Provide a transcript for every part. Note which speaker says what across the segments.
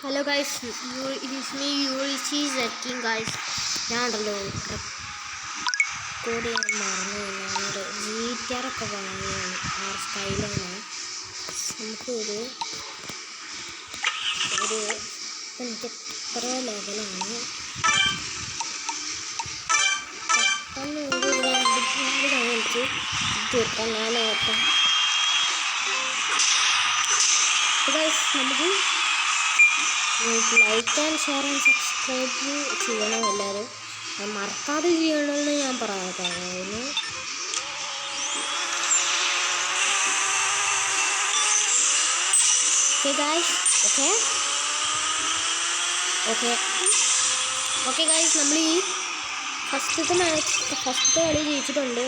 Speaker 1: Hello guys, it is me Yurichi Zetking guys. ഞാനുണ്ടല്ലോ record ചെയ്യാൻ മറന്നു. ഞങ്ങളുടെ GTR ഒക്കെ വാങ്ങിയാണ് ആർ സ്റ്റൈലാണ്. നമുക്കൊരു എനിക്ക് എത്ര ലെവലാണ് പെട്ടെന്ന് ഒരു കഴിഞ്ഞിട്ട് തീർക്കാം. ഞാൻ ഓർക്കാം ഗൈസ്. നമുക്ക് like and share and subscribe ചെയ്യണം എല്ലാവരും. മറക്കാതെ ചെയ്യണമെന്ന് ഞാൻ പറയാമായിരുന്നു. ഓക്കെ ഗൈസ്, ഓക്കെ ഗൈസ്, നമ്മൾ ഈ ഫസ്റ്റത്തെ കളി ജയിച്ചിട്ടുണ്ട്.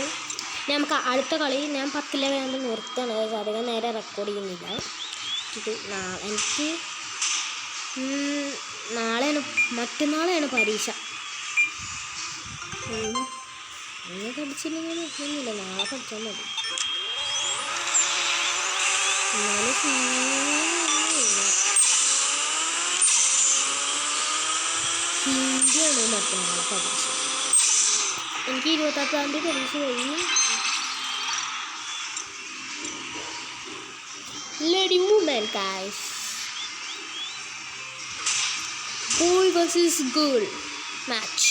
Speaker 1: നമുക്ക് അടുത്ത കളി ഞാൻ 10 വേണ്ട നിർത്താണ് ഗൈസ്. അധികം നേരെ റെക്കോർഡ് ചെയ്യുന്നില്ല. എനിക്ക് മറ്റന്നാളെയാണ് പരീക്ഷ. ഇന്ന് പഠിച്ചില്ലെങ്കിൽ ഒന്നുമില്ല, നാളെ പഠിച്ചാൽ മതി. എന്നാലും ഹിന്ദിയാണ് മറ്റന്നാളെ പരീക്ഷ. എനിക്ക് 28-ാം തീയതി പരീക്ഷ കഴിഞ്ഞു. Lady woman guys, boy versus girl match.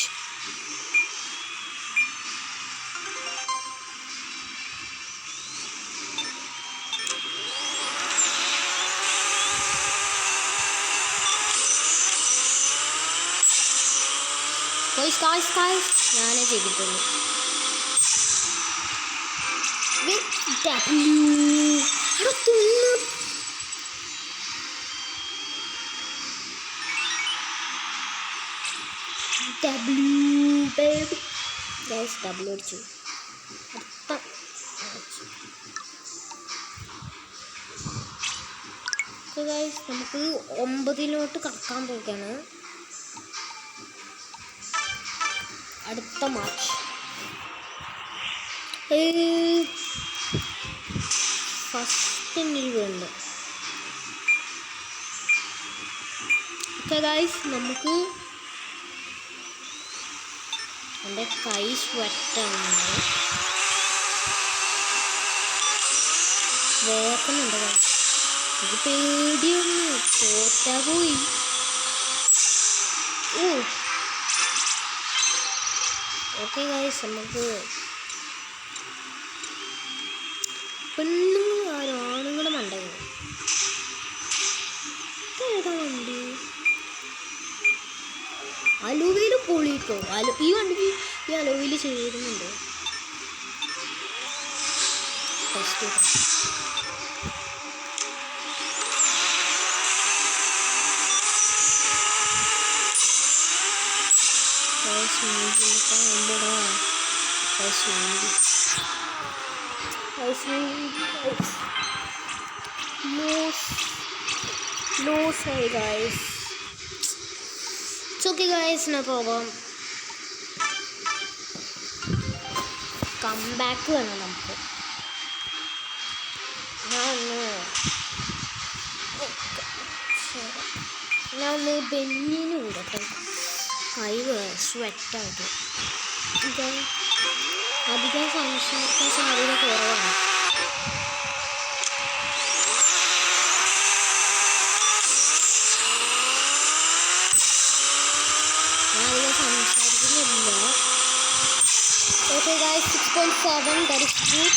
Speaker 1: guys ഞാനേ ചെയ്തിട്ടുള്ളൂ. baby guys, W അടിച്ചു. guys നമുക്ക് 9 കടക്കാൻ പോവുകയാണ്. അടുത്ത മാച്ച് ഫസ്റ്റ് ഉണ്ട്. ഓക്കെ ഗൈസ്, നമുക്ക് എൻ്റെ കൈ സ്വെറ്റാണ്, വേർക്കുന്നുണ്ട്. ഇത് പേടിയൊന്ന് തോറ്റാ പോയി. ഓക്കെ ഗൈസ്, നമുക്ക് പെണ്ണുങ്ങൾ ആരും ആണുങ്ങളും ഉണ്ടായിരുന്നു. ഏതാ വണ്ടി? അലോവയിൽ പൊളിയിട്ടോ. ഈ വണ്ടിക്ക് ഈ അലോവയിൽ ചേരുന്നുണ്ട്. Test no sorry guys, it's okay guys, no problem. come back വേണം നമുക്ക്. ഞാൻ ബെന്നിന് കൂടട്ടെ. കൈ സ്വെറ്റായിട്ട് അധികം സംസാരിക്കാൻ സാധ്യത കുറവാണ്. ഞാൻ അധികം സംസാരിക്കുന്നില്ല. Okay guys, 6.7 that is good.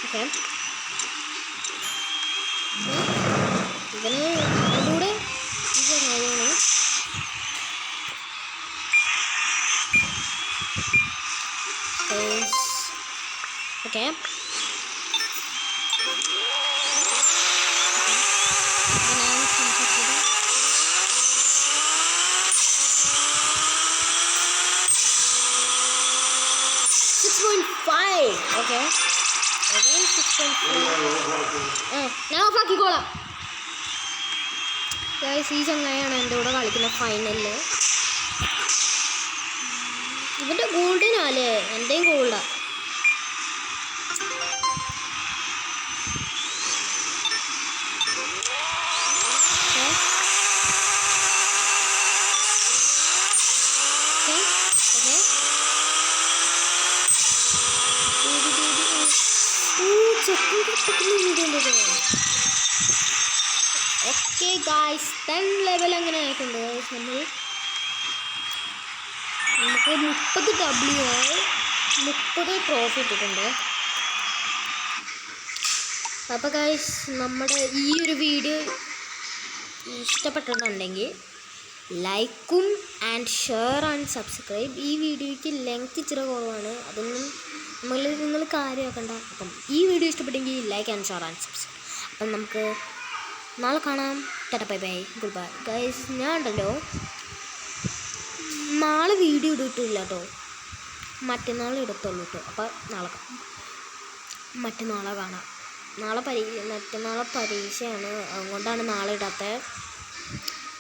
Speaker 1: Okay, ഇതിന് അതിലൂടെ ഇത് കഴിയണം. Okay. Okay. Again 6.5. ഞാൻ ഓഫാക്കിക്കോളാം. ഗൈസ്, ഈ ചങ്ങായാണ് എൻ്റെ കൂടെ കളിക്കുന്ന ഫൈനലിൽ. ഇവൻ്റെ ഗോൾഡിനല്ലേ, എൻ്റെയും Golda. Okay. Okay guys 10 level അങ്ങനെ ആയിട്ടുണ്ട് ഗായ്സ്. നമുക്ക് 30 ട്രോഫി ഇട്ടിട്ടുണ്ട്. അപ്പോൾ ഗായ്സ് നമ്മുടെ ഈ ഒരു വീഡിയോ ഇഷ്ടപ്പെട്ടിട്ടുണ്ടെങ്കിൽ ലൈക്കും ആൻഡ് ഷെയർ ആൻഡ് സബ്സ്ക്രൈബ്. ഈ വീഡിയോയ്ക്ക് ലെങ്ത് ഇച്ചിരി കുറവാണ്, അതൊന്നും നിങ്ങൾ കാര്യമാക്കണ്ട. അപ്പം ഈ വീഡിയോ ഇഷ്ടപ്പെട്ടെങ്കിൽ like and share and subscribe. അപ്പം നമുക്ക് നാളെ കാണാം. Tata bye bye good bye guys. ഞാൻ ഉണ്ടല്ലോ നാളെ വീഡിയോ ഇട്ടിട്ടില്ല കേട്ടോ, മറ്റന്നാൾ എടുത്തുള്ളൂ കേട്ടോ. അപ്പം മറ്റന്നാളെ കാണാം. മറ്റന്നാളെ പരീക്ഷയാണ്, അതുകൊണ്ടാണ് നാളെ ഇടാത്തത്.